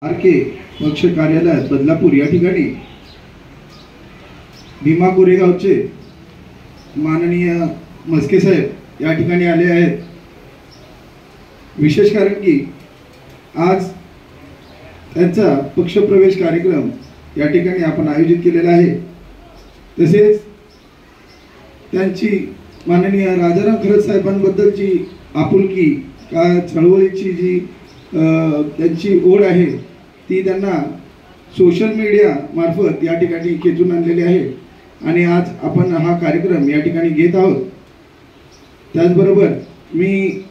RK पक्ष कार्यालयात बदलापूर या ठिकाणी भीमा कोरेगावचे माननीय मस्के साहेब या ठिकाणी आले आहेत। विशेष कारण की आज त्यांचा पक्षप्रवेश कार्यक्रम या ठिकाणी आपण आयोजित केलेला आहे। तसेच त्यांची माननीय राजाराम खरत साहेबांबद्दलची आपुलकी का चळवळीची जी त्यांची ओढ आहे ती त्यांना सोशल मीडिया मार्फत या ठिकाणी खेचून आणलेली आहे आणि आज आपण हा कार्यक्रम या ठिकाणी घेत आहोत। त्याचबरोबर मी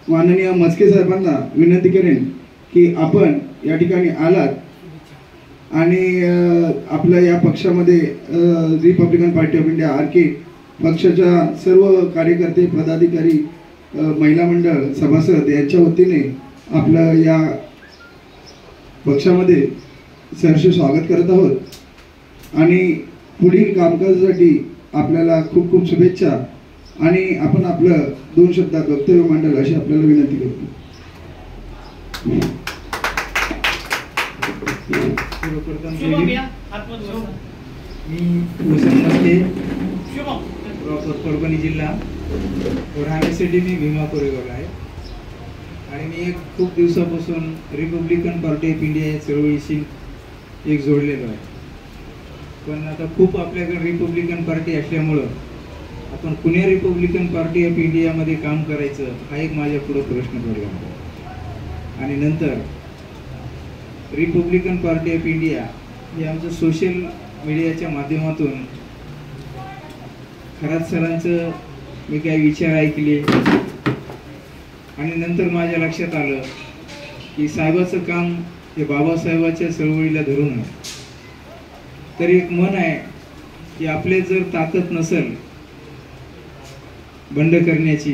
माननीय मस्के साहेबांना विनंती करेन की आपण या ठिकाणी आलात आणि आपल्या या पक्षामध्ये Republican Party of India RK पक्षाच्या सर्व कार्यकर्ते पदाधिकारी महिला मंडळ सभासद यांच्या वतीने आपल्या या पक्षामध्ये सहर्ष स्वागत करत आहोत आणि पुढील कामकाजासाठी आपल्याला खूप खूप शुभेच्छा आणि आपण आपलं 2 शब्दात वक्तव्य मांडाल अशी आपल्याला विनंती करतो। परभणी जिल्हा और राहण्यासाठी मी भीमा कोरेगावला आहे आणि मी खूप दिवसापासून रिपब्लिकन पार्टी ऑफ इंडिया या चळवळीशी एक जोडलेलो आहे। पण आता खूप आपल्याकडे रिपब्लिकन पार्टी असल्यामुळं आपण पुणे रिपब्लिकन पार्टी ऑफ इंडियामध्ये काम करायचं हा एक माझ्या पुढे प्रश्न पडला आणि नंतर रिपब्लिकन पार्टी ऑफ इंडिया हे आमचं सोशल मीडियाच्या माध्यमातून खरात सरांचं मी काही विचार ऐकले आणि नंतर माझ्या लक्षात आलं की साहेबाचं काम हे बाबासाहेबाच्या चळवळीला धरून आहे। तर एक मन आहे की आपले जर ताकद नसेल बंड करण्याची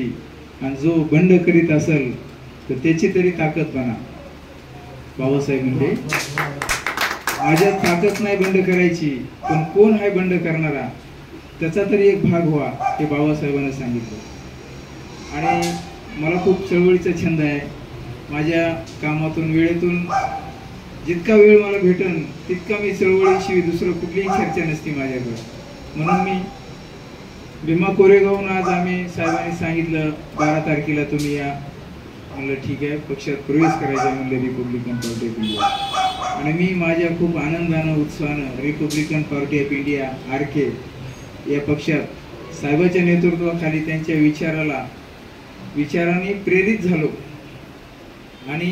आणि जो बंड करीत असेल तर त्याची तरी ताकद बना। बाबासाहेब म्हणजे माझ्यात ताकद नाही बंड करायची पण कोण आहे बंड करणारा त्याचा तरी एक भाग व्हा हे बाबासाहेबांनी सांगितलं आणि मला खूप चळवळीचा छंद आहे। माझ्या कामातून वेळेतून जितका वेळ मला भेटेल तितका मी चळवळीशिवाय दुसरं कुठलीही चर्चा नसती माझ्याकडे। म्हणून मी भीमा कोरेगावहून आज आम्ही साहेबांनी सांगितलं 12 तारखेला तुम्ही या। म्हणलं ठीक आहे, पक्षात प्रवेश करायचा म्हणलं रिपब्लिकन पार्टी ऑफ इंडिया आणि मी माझ्या खूप आनंदानं उत्साहानं Republican Party of India RK या पक्षात साहेबाच्या नेतृत्वाखाली त्यांच्या विचारांनी प्रेरित झालो आणि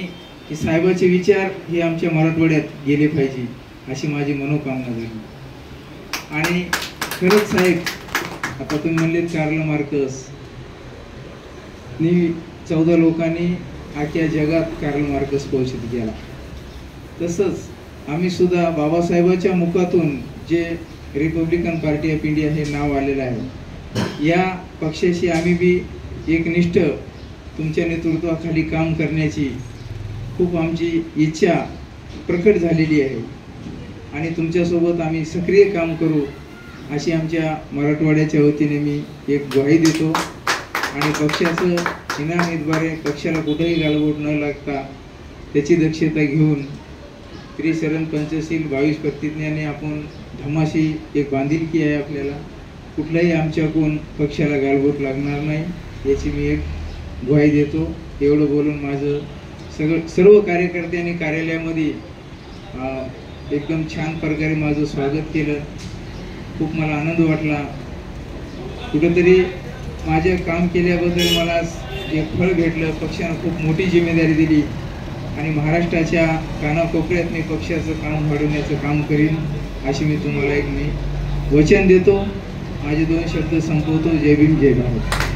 साहेबाचे विचार हे आमच्या मराठवाड्यात गेले पाहिजे अशी माझी मनोकामना झाली। आणि खरंच साहेब आता तुम्ही म्हणले कार्ल मार्क्स नी 14 लोकांनी आख्या जगात कार्ल मार्क्स पोहोचत गेला, तसंच आम्ही सुद्धा बाबासाहेबाच्या मुखातून जे रिपब्लिकन पार्टी ऑफ इंडिया हे नाव आलेलं आहे या पक्षाशी आम्ही बी एकनिष्ठ तुमच्या नेतृत्वाखाली काम करण्याची खूप आमची इच्छा प्रकट झालेली आहे आणि तुमच्यासोबत आम्ही सक्रिय काम करू अशी आमच्या मराठवाड्याच्या वतीने मी एक ग्वाही देतो आणि पक्षाचं इनामीद्वारे पक्षाला कुठेही गालबोट न लागता त्याची दक्षता घेऊन त्रिशरण पंचशील 22 प्रतिज्ञाने आपण धमाशी एक बांधिलकी आहे आपल्याला कुठलाही आमच्याकडून पक्षाला गालबोट लागणार नाही याची मी एक ग्वाही देतो। एवढं बोलून माझं सर्व कार्यकर्त्यांनी कार्यालयामध्ये एकदम छान प्रकारे माझं स्वागत केलं। खूप मला आनंद वाटला, कुठंतरी माझे काम केल्याबद्दल मला एक फळ भेटलं। पक्षानं खूप मोठी जिम्मेदारी दिली आणि महाराष्ट्राच्या कानाकोपऱ्यात मी पक्षाचं काम वाढवण्याचं काम करीन अशी मी तुम्हाला एक वचन देतो। माझे 2 शब्द संपवतो। जय भीम जय भारत।